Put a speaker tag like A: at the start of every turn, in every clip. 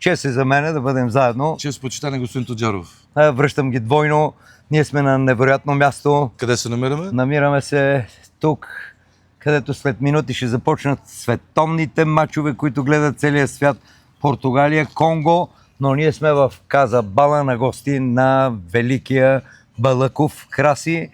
A: Чест е за мен да бъдем заедно.
B: Чест, почитане, господин Тоджаров.
A: Връщам ги двойно. Ние сме на невероятно място.
B: Къде се намираме?
A: Намираме се тук, където след минути ще започнат световните мачове, които гледат целия свят. Португалия, Конго, но ние сме в Казабала на гости на великия Балъков Краси.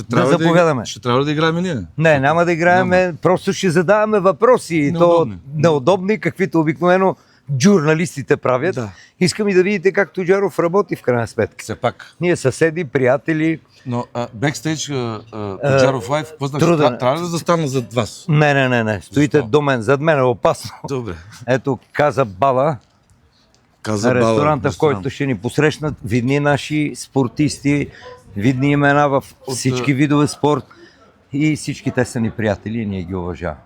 A: Да заповядаме.
B: Ще трябва да играем ние?
A: Не, няма да играем, просто ще задаваме въпроси.
B: Неудобни.
A: Неудобни, каквито обикновено журналистите правят.
B: Да.
A: Искам и да видите как Тоджаров работи в крайна сметка.
B: Все пак.
A: Ние съседи, приятели.
B: Но бекстейдж, Тоджаров лайф, какво значи?
A: труден.
B: Трябва ли да застана зад вас?
A: Не. Стоите
B: Защо?
A: до мен, зад мен е опасно.
B: Добре.
A: Ето Казабала, ресторанта, в който ще ни посрещнат видни наши спортисти, видни имена в всички видове спорт и всички те са ни приятели и ние ги уважаваме.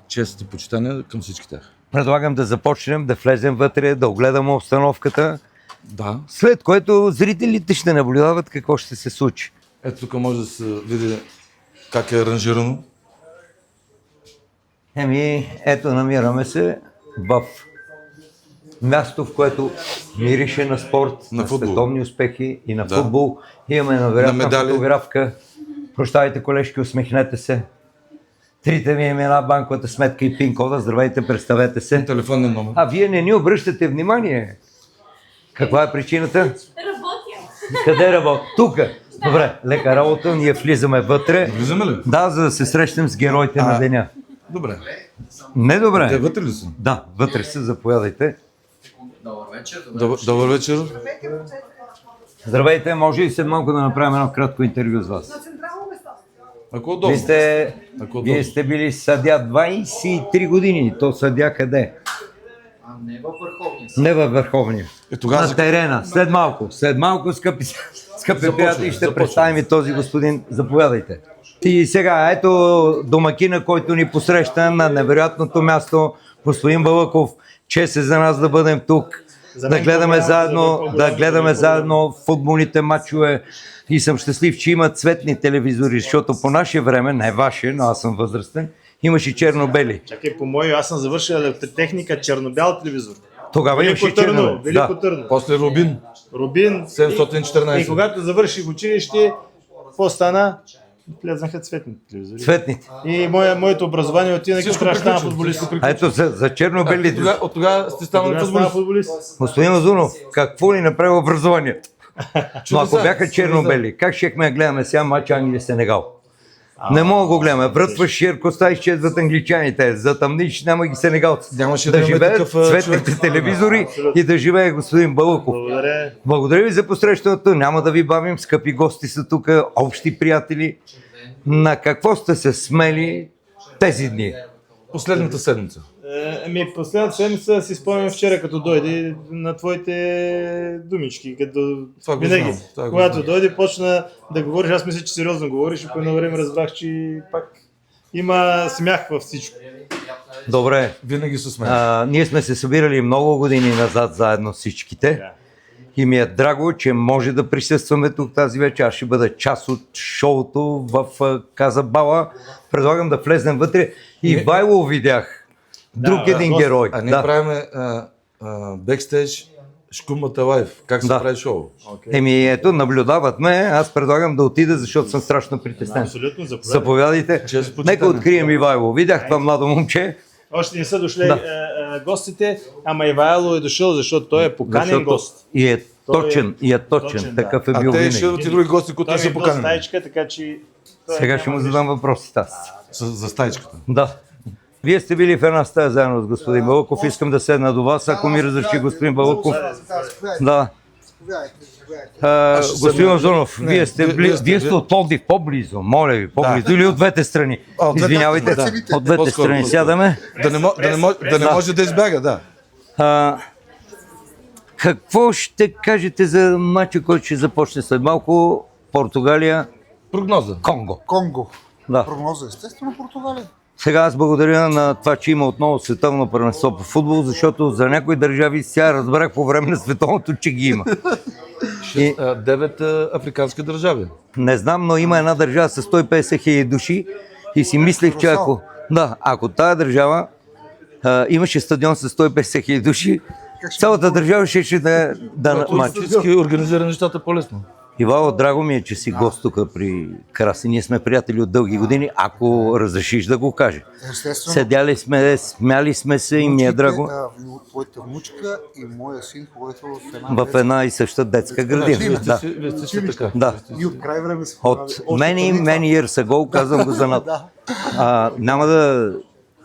B: Чест и почитане към всички тях.
A: Предлагам да започнем, да влезем вътре, да огледаме обстановката,
B: Да.
A: след което зрителите ще наблюдават какво ще се случи.
B: Ето тук може да се види как е аранжирано.
A: Ето намираме се в място, в което мирише на спорт,
B: На
A: на
B: футбол.
A: световни успехи и на
B: Да.
A: футбол. Имаме
B: На
A: невероятна
B: медали.
A: фотографка. Прощавайте, колежки, усмихнете се. Трите ми имена, банковата сметка и пин-кода. Здравейте, представете се.
B: Телефонен номер.
A: А вие не ни обръщате внимание. Каква е причината?
C: Работя.
A: Къде работи? Тук. Добре, лека работа, ние влизаме вътре.
B: Влизаме ли?
A: Да, за да се срещнем с героите на деня.
B: Добре.
A: Не добре.
B: Те вътре ли са?
A: Да, вътре се, заповядайте.
B: Добър вечер.
A: Здравейте, може ли след малко да направим едно кратко интервю с вас?
B: Ако удобно.
A: Вие сте били съдя 23 години. То съдя къде?
D: Не във Върховния.
A: Не във Върховния.
B: Тогава
A: На терена. След малко, скъпи приятели, ще представим и този господин. Заповядайте. И сега, ето домакина, който ни посреща на невероятното място, господин Балъков. Чест е за нас да бъдем тук, да гледаме заедно футболните матчове. И съм щастлив, че има цветни телевизори, защото по наше време, не ваше, но аз съм възрастен, имаше черно-бели.
E: Чакай, по мой, аз съм завършил електротехника, черно-бял телевизор.
A: Тогава имаше черно.
E: Велико Търново.
B: После Рубин.
E: Рубин.
B: 714.
E: И когато завърших училище, какво стана? Влезнаха цветни телевизори.
A: Цветните.
E: И моето образование отина към трябва да стана футболист.
A: А ето за черно-белите.
B: От тогава сте станали
E: Тогава стана
B: футболист.
E: футболист.
A: Господин Озунов, какво ни направи образованието? Но ако бяха черно-бели, как щехме да гледаме сега матч Англия-Сенегал? Не мога да го гледаме. Врътваш ширкоста, изчезват англичаните. Затъмниш, няма ги сенегалци.
B: Нямаше
A: Да
B: да имаме
A: живеят
B: такъв
A: цветните
B: човек.
A: телевизори и да живее господин Балъков.
E: Благодаря.
A: Благодаря ви за посрещането. Няма да ви бавим. Скъпи гости са тук, общи приятели. На какво сте се смели тези дни?
B: Последната седмица.
E: Последната седмица си спомням вчера, като дойде на твоите думички.
B: Това го
E: Винаги,
B: знам, това го
E: когато
B: знам.
E: дойде, почна да говориш. Аз мисля, че сериозно говориш и по едно време разбрах, че пак има смях във всичко.
A: Добре.
B: Винаги се сме.
A: Ние сме се събирали много години назад заедно всичките.
E: Да.
A: И ми е драго, че може да присъстваме тук тази вечер. Аз ще бъда част от шоуто в Казабала. Предлагам да влезнем вътре. И Вайло видях. Друг един герой.
B: А ние правиме бекстейдж Шкумата лайф. Как се
A: Да.
B: прави шоу?
A: Ето, наблюдават ме. Аз предлагам да отида, защото съм страшно притеснен.
E: Абсолютно, заповядайте.
A: Заповядайте.
B: Чест, почитане.
A: Нека открием Ивайло. Видях това младо момче.
E: Още не са дошли
A: Да.
E: гостите, ама Ивайло е дошъл, защото той е поканен
A: Защото
E: гост.
A: и е точен.
E: точен, да.
A: Такъв е
B: А
A: бил
B: те
A: винаги.
B: ще идват и други гости, които
E: Той
B: не
E: ми
B: са
E: е бил
B: поканени.
E: стаичка, така че...
A: Сега ще му задам въпросите аз.
B: За стаичката.
A: Да. Вие сте били в една стая заедно с господин Балъков. Искам да седна до вас, ако ми разреши господин Балъков. Да. Господин Озунов, вие сте от Пловдив, по-близо, моля ви, по-близо. Или от двете страни.
B: От двете
A: Извинявайте,
B: страни,
A: от двете
B: По-скоро,
A: страни
B: по-скоро.
A: сядаме.
B: Да не може да избяга, да.
A: Какво ще кажете за матча, който ще започне след малко? Португалия,
B: Прогноза.
A: Конго.
D: Конго.
A: Да.
D: Прогноза, естествено, Португалия.
A: Сега аз благодаря на това, че има отново световно първенство по футбол, защото за някои държави сега разбрах по време на световното, че ги има. И
B: 9 африкански държави.
A: не знам, но има една държава с 150 хиляди души и си мислех, че ако тая държава имаше стадион с 150 хиляди души, Цялата държава ще да мачи.
B: Политически организира нещата по-лесно.
A: Ивало, драго ми е, че си гост тук при Краси. Ние сме приятели от дълги години, ако разрешиш да го кажа.
D: Естествено.
A: Седяли сме, смяли сме се и ми е драго
D: Твоята внучка и моя син ходеха в
A: в една и съща детска градина. Да.
B: Вие сте си така.
A: Да.
D: И от край време се
A: От many years ago, казвам го за над. Няма да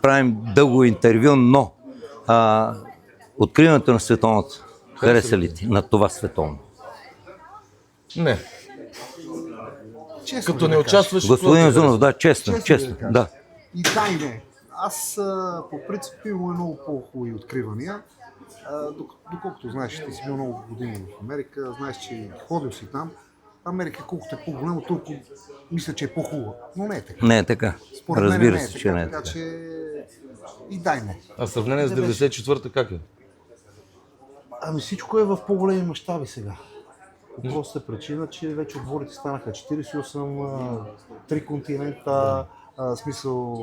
A: правим дълго интервю, но откриването на световното, хареса ли ти на това световно?
B: Не.
D: Честно
B: Като
D: да
B: не
D: кажа.
B: участваш...
A: Господин Озунов, да, честно,
D: Честно
A: честно,
D: да кажа.
A: да.
D: И да и не. Аз по принцип имам много по-хубави откривания. Доколкото знаеш, ти си бил много години в Америка, знаеш, че ходил си там. Америка, колкото е по-голямо, толкова мисля, че е по-хубава. Но не е така.
A: Не е така.
D: Според мен
A: Разбира
D: не
A: се, че не е
D: така.
A: така.
D: Че и дай не.
B: А в сравнение с 94-та как е?
D: Ами всичко е в по-големи мащаби сега. По простата причина, че вече отборите станаха 48, 3 континента, смисъл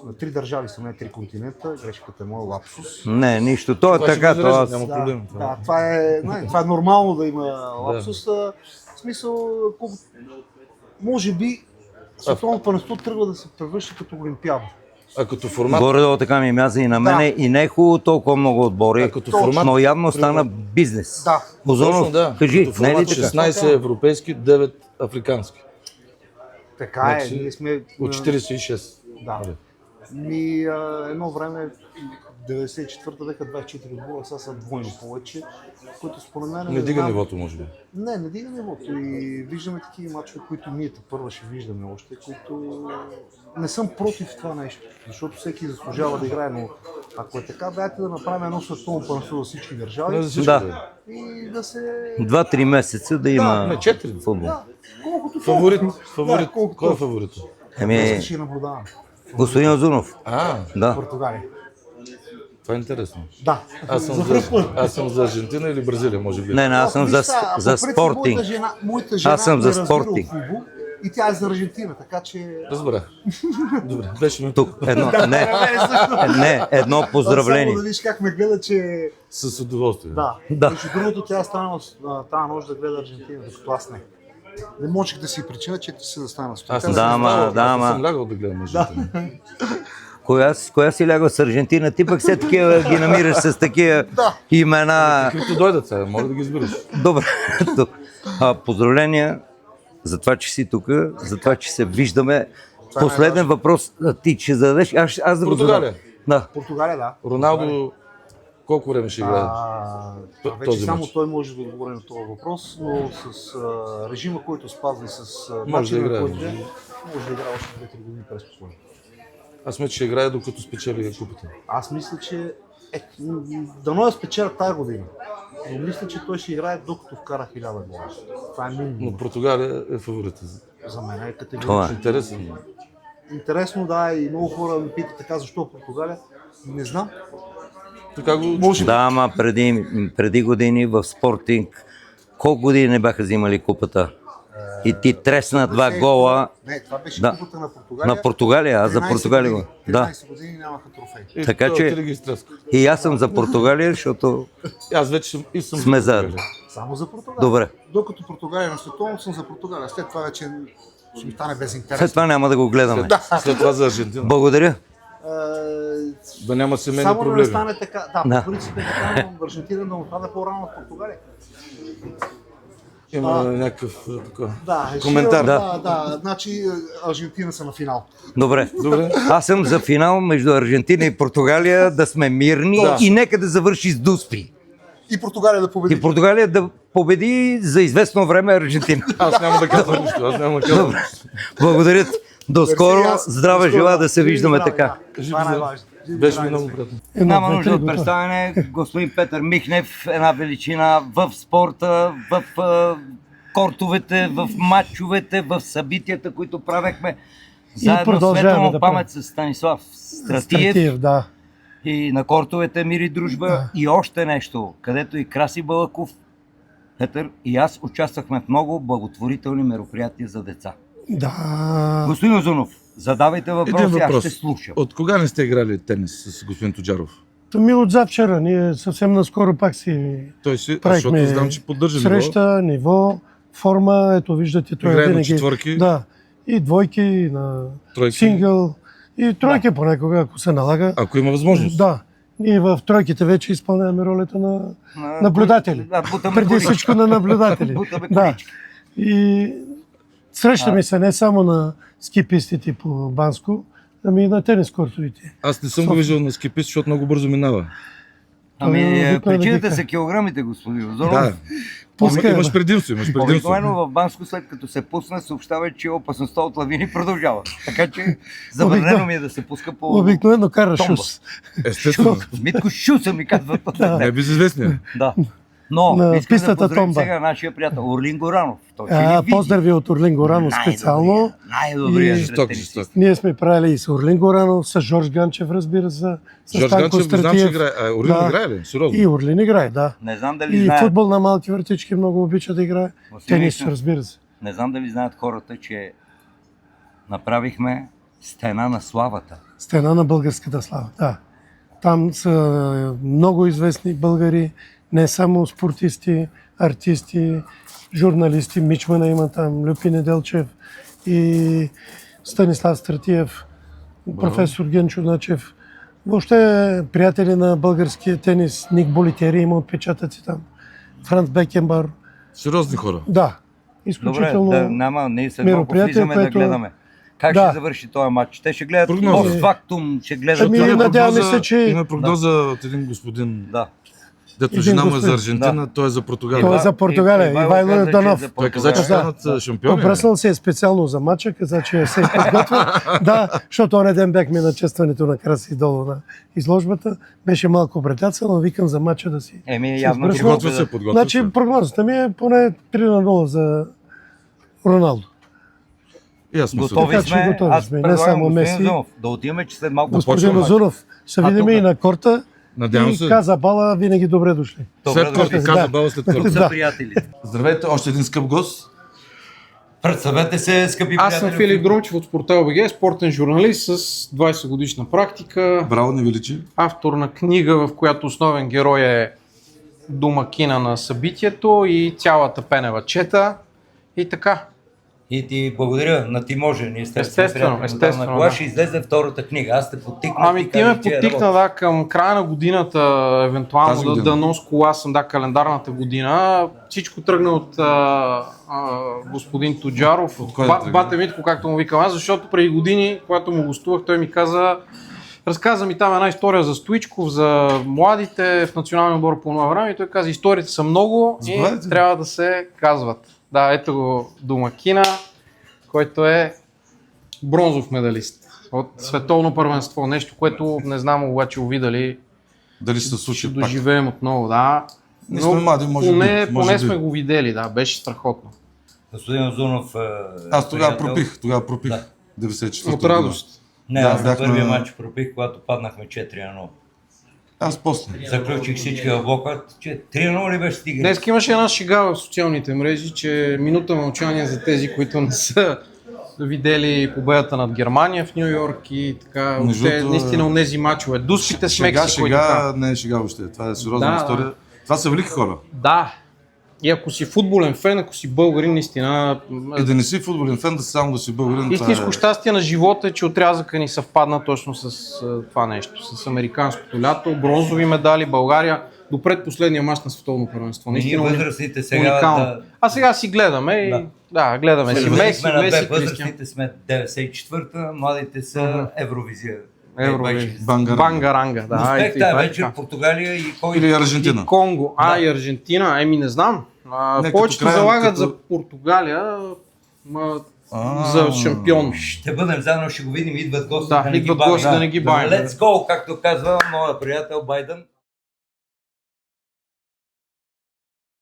D: на 3 държави са, не 3 континента, грешката е моя лапсус.
A: Не, нищо. То е
B: Това ще
A: така.
B: го изрежем,
A: Това...
B: няма проблем.
D: Да, това е нормално да има лапсус. В смисъл, може би световното първенство тръгва да се превръща като олимпиада.
B: А като формат...
A: Горе-долу така ми мяза и на мене и не е хубаво толкова много отбори,
B: като формат,
A: но явно стана бизнес.
D: Да.
A: Озонов,
B: Точно, да.
A: кажи,
B: Като
A: не е ли
B: формат
A: така?
B: 16 европейски, 9 африкански.
D: Така
B: Значи,
D: ние сме...
B: От 46.
D: Да. Едно време, 94-та века, 24 отбора, сега са двойно повече, което според мен...
B: Не дига
D: знам-
B: нивото, може би.
D: Не дига нивото и виждаме такива мачове, които ние първа ще виждаме още, които не съм против това нещо, защото всеки заслужава да играе, но ако е така, дайте да направим едно световно първенство за всички държави
B: Не за всички,
A: Да.
D: и да се...
A: 2-3 месеца да има
B: Не, 4.
A: футбол.
D: Да, колкото
B: Фаворит.
D: Да, колкото
B: Кой е фаворит?
A: Еми,
D: ще наблюдавам.
A: господин Озунов, да.
D: Португалия.
B: Това е интересно.
D: Да.
B: Аз съм за Аржентина или Бразилия, може би.
A: Не, аз съм за спортинг.
D: Моята жена
A: Аз съм за
D: не разбира от
A: спортинг.
D: футбол и тя е за Аржентина, така че...
B: Разбрах. Добре, беше ми
A: Тук, едно поздравление.
D: Само да виж как ме гледа, че...
B: с удоволствие.
A: Да.
D: Между другото, тя стана тази нощ да гледа Аржентина, докато аз не. Не можех да си причина, че ти се да стана с
B: Аз
D: това.
B: съм съм лягал да гледам Аржентина.
A: Коя си лягал с Аржентина? Ти пък все такива ги намираш с такива имена.
B: Каквито дойдат сега, може да ги избереш.
A: Добре. Поздравления за това, че си тук, за това, че се виждаме. Последен въпрос ти ще зададеш. Аз да го задам.
B: Португалия.
A: Да.
D: Португалия, да.
B: Роналдо колко време ще играе?
D: Вече
B: този
D: само
B: мач.
D: той може да отговори на този въпрос, но с режима, който спазва и с
B: Може да
D: начина,
B: играе.
D: който може да играе още 2-3 години през последния.
B: Аз мисля, че ще играе докато спечели купата.
D: Аз мисля, че дано я спечеля тази година. Но мисля, че той ще играе докато вкара 1000 гола. Това е минимум.
B: Но Португалия е фаворита.
D: За мен е
A: Това
D: категорично.
B: Интересен.
D: Интересно, да, и много хора ме питат така, защо Португалия. Не знам.
B: Така го
A: Да, ама преди години в Спортинг, колко години не бяха взимали купата? И ти тресна 2 гола
D: Не, това беше
A: Да.
D: купата на Португалия.
A: на Португалия, аз за
D: 13
A: Португалия го.
D: години.
A: Да.
D: 13 години нямаха трофей.
B: И
A: Така
B: той
A: че-
B: отиде ги изтряска.
A: И аз съм за Португалия, защото
B: Аз вече съм
A: Сме
B: за
A: заедно.
B: Португалия.
D: Само за Португалия.
A: Добре.
D: Докато Португалия е на световно, съм за Португалия. След това вече ще ми стане без интерес.
A: след това няма да го гледаме.
B: След това за Аржентина.
A: Благодаря.
B: Да няма семейни
D: Само да не
B: проблеми.
D: стане така.
A: Да.
D: Да, по принцип е така, но Аржентина да отпада по-рано от Португалия.
B: Има някакъв така.
D: Да,
B: Коментар.
D: Да, значи Аржентина са на финал.
A: Добре.
B: Добре.
A: Аз съм за финал между Аржентина и Португалия, да сме мирни
B: Да.
A: и нека да завърши с дуспи.
D: И Португалия да победи.
A: И Португалия да победи за известно време Аржентина.
B: Аз няма да казвам нищо. Аз няма да казвам.
A: Благодаря ти. До скоро.
D: Мерси, аз-
A: Здрава
D: до скоро,
A: жела да се
D: живи
A: виждаме
D: здрави,
A: така.
D: да. Това е най-важно. Живи
B: Беше
D: здрави
B: ми
D: да
B: много
D: сме.
B: приятно.
A: Няма нужда от представяне. Господин Петър Михнев, една величина в спорта, в кортовете, в матчовете, в събитията, които правехме. Заедно
C: продължаваме
A: светла му
C: да
A: памет с Станислав Стратиев.
C: Стратиев, да.
A: И на кортовете Мир и дружба. И още нещо, където и Краси Балаков, Петър и аз участвахме в много благотворителни мероприятия за деца.
C: Да.
A: Господин Озунов, задавайте
B: Един
A: въпроси, аз
B: въпрос.
A: ще слушам.
B: От кога не сте играли тенис с господин Тоджаров?
C: Ми от завчера, ние съвсем наскоро пак си
B: Той си,
C: правихме
B: защото знам, че поддържа ниво.
C: среща, ниво, форма, ето виждате, той
B: Играе на
C: винаги...
B: четвърки.
C: Да, и двойки, и на
B: Тройки.
C: сингъл, и тройки понякога, ако се налага.
B: Ако има възможност.
C: Да, ние в тройките вече изпълняваме ролята на наблюдатели.
A: Да, бутаме
C: Преди
A: колички.
C: всичко на наблюдатели.
A: Бутаме
C: Да.
A: колички.
C: И срещаме се не само на ски пистите по Банско, ами и на тенис кортовите.
B: Аз не съм го виждал на скипист, защото много бързо минава.
A: Ами,
C: Обикновено
A: причината
C: вика.
A: са килограмите, господин Озоров.
B: Да.
C: Пуска,
B: Имаш предимство, имаш предимство.
A: Обикновено в Банско, след като се пусне, съобщава, че опасността от лавини продължава. Така че забранено ми е да се пуска по...
C: обикновено кара
A: Томба.
C: шус.
B: Естествено.
A: Митко Шуса ми казва.
B: Не е безизвестния.
A: Да. Но
C: На
A: искам да
C: пистата
A: поздравим
C: Томба.
A: сега нашия приятел Орлин Горанов. Той ще ни види.
C: Поздрави от Орлин Горанов специално.
A: Най-добрият
C: И-
A: сред
B: Жесток,
A: тенисистите.
B: жесток.
C: Ние сме правили и с Орлин Горанов, с Жорж Ганчев, разбира се. С
B: Жорж
C: Станко
B: Ганчев, знам, че
C: Стратиев.
B: играе. А, Орин
C: Да.
B: играе ли? Сериозно.
C: И Орлин играе, да.
A: Не знам дали
C: И
A: знаят,
C: футбол на малки вратички много обича да играе. Тенис,
A: Василий,
C: разбира се.
A: не знам дали знаят хората, че направихме стена на славата.
C: Стена на българската слава, да. Там са много известни българи, не само спортисти, артисти, журналисти. Мичмана има там, Люпи Неделчев и Станислав Стратиев, професор Генчо Начев. Въобще приятели на българския тенис, Ник Болитери има отпечатъци там, Франц Бекенбар.
B: Сериозни хора.
C: Да,
A: Добре,
C: изключително.
A: да, няма, ние след малко
C: мероприятие,
A: влизаме да
C: което-
A: гледаме. Как
C: Да.
A: ще завърши този матч? Те ще гледат
B: Прогноза.
A: постфактум, ще гледат...
C: Ами,
B: Има
C: надяваме
B: прогноза-
C: се, че-
B: Има прогноза от един господин,
A: Да.
B: дето
C: Един
B: жена му е
C: господин.
B: за Аржентина, той е за Португалия.
C: Той е за Португалия. Ивайло
A: каза, че е
C: Йорданов.
A: за
B: Той каза, че
A: Португалия.
B: станат шампиони.
C: Обръснал се е специално за мача, каза, че се е подготвил. Да, защото онен ден бяхме на честването на Краси долу на изложбата. Беше малко бретяца, но викам за мача да си.
A: Еми,
C: Се
A: явно...
C: сбръсва.
B: Подготвя
C: Значи
B: се.
C: прогнозата ми е поне 3-0 за Роналдо.
B: И аз мисля.
A: Готови
C: Така че
A: сме.
C: готови
A: Аз
C: сме. Не
A: предлагам
C: само
A: господин
C: Меси.
A: Озунов да отиваме, че след малко
C: Господин
A: започва матч.
C: Озунов, ще видим
A: тук?
C: и на корта.
B: Надявам
C: И
B: се.
C: Каза Бала винаги добре дошли.
A: Добре,
B: След корта,
A: дошли.
B: каза
C: Да.
B: бала след
A: Тук
B: корта.
A: са
C: Да.
A: приятелите.
B: Здравейте, още един скъп гост.
A: Представете се, скъпи
F: Аз съм
A: приятели.
F: Филип Друмчев от Спортал БГ, спортен журналист с 20 годишна практика,
B: Браво, не величи.
F: автор на книга, в която основен герой е домакина на събитието и цялата пенева чета и така.
A: И ти благодаря на ти може. Ние сте
F: Естествено, естествено,
A: Кога
F: да.
A: ще излезе втората книга? Аз те подтикнах.
F: Ами ти ме потикна, да, към края на годината,
B: Тази
F: евентуално
B: година.
F: да нося кола съм, да, календарната година. Всичко тръгна от господин Тоджаров, от
B: кой да тръгне?
F: Бате Митко, както му викам аз, защото преди години, когато му гостувах, той ми каза, разказа ми там една история за Стоичков, за младите в националния отбор по това време и той каза, историите са много и
B: Заповядайте.
F: трябва да се казват. Да, ето го домакина, който е бронзов медалист от световно първенство. Нещо, което не знам обаче увидали,
B: Дали ще се
F: ще
B: случи пак.
F: доживеем отново, да.
B: Ние сме млади, може
F: поне,
B: би, може
F: поне
B: би.
F: сме го видели, да, беше страхотно.
A: Господин Озунов.
B: Аз тогава
A: приятел.
B: пропих.
A: Да.
B: 94-та
F: От радост.
A: Не,
B: Да,
A: аз на
B: бяхме-
A: първия матч пропих, когато паднахме 4-0.
B: Аз после.
A: Заключих всички в блока. 3-0 ли беше стигали?
F: Днес имаше една шега в социалните мрежи, че минута мълчание за тези, които не са видели победата над Германия в Ню Йорк и така.
B: Между
F: Те,
B: другото,
F: наистина от тези мачове. Дуспите с
B: Шега,
F: Мексико и така.
B: шега, не е шега въобще. Това е сериозна
F: Да,
B: история.
F: да.
B: Това са велики хора.
F: Да. И ако си футболен фен, ако си българин, наистина
B: И да не си футболен фен, да само да си българин. това
F: истинско
B: е-
F: щастие на живота е, че отрязъка ни съвпадна точно с това нещо, с американското лято, бронзови медали, България до предпоследния мач на световно първенство.
A: Ние
F: Наистина
A: възрастните сега
F: уникално.
A: да...
F: А сега си гледаме и да, гледаме си
A: Възрастните
F: Меси,
A: сме на
F: Меси,
A: две,
F: Кристиан.
A: възрастните сме 94-та, младите са Евровизия.
F: Евровизия.
B: Бангаранга.
F: Бангаранга, да.
A: Успех
F: и
A: тази
F: това е
A: вечер
F: така.
A: Португалия и кой?
B: Или Аржентина.
F: И Конго. И Аржентина, не знам.
B: Не,
F: Повечето
B: като крайен,
F: залагат
B: като-
F: за Португалия за шампион.
A: Ще бъдем заедно, ще го видим, идват гости
F: Да,
A: да не ги
F: идват
A: бавим.
F: гости да не ги бавим.
A: Let's go, както казва моя приятел Байден.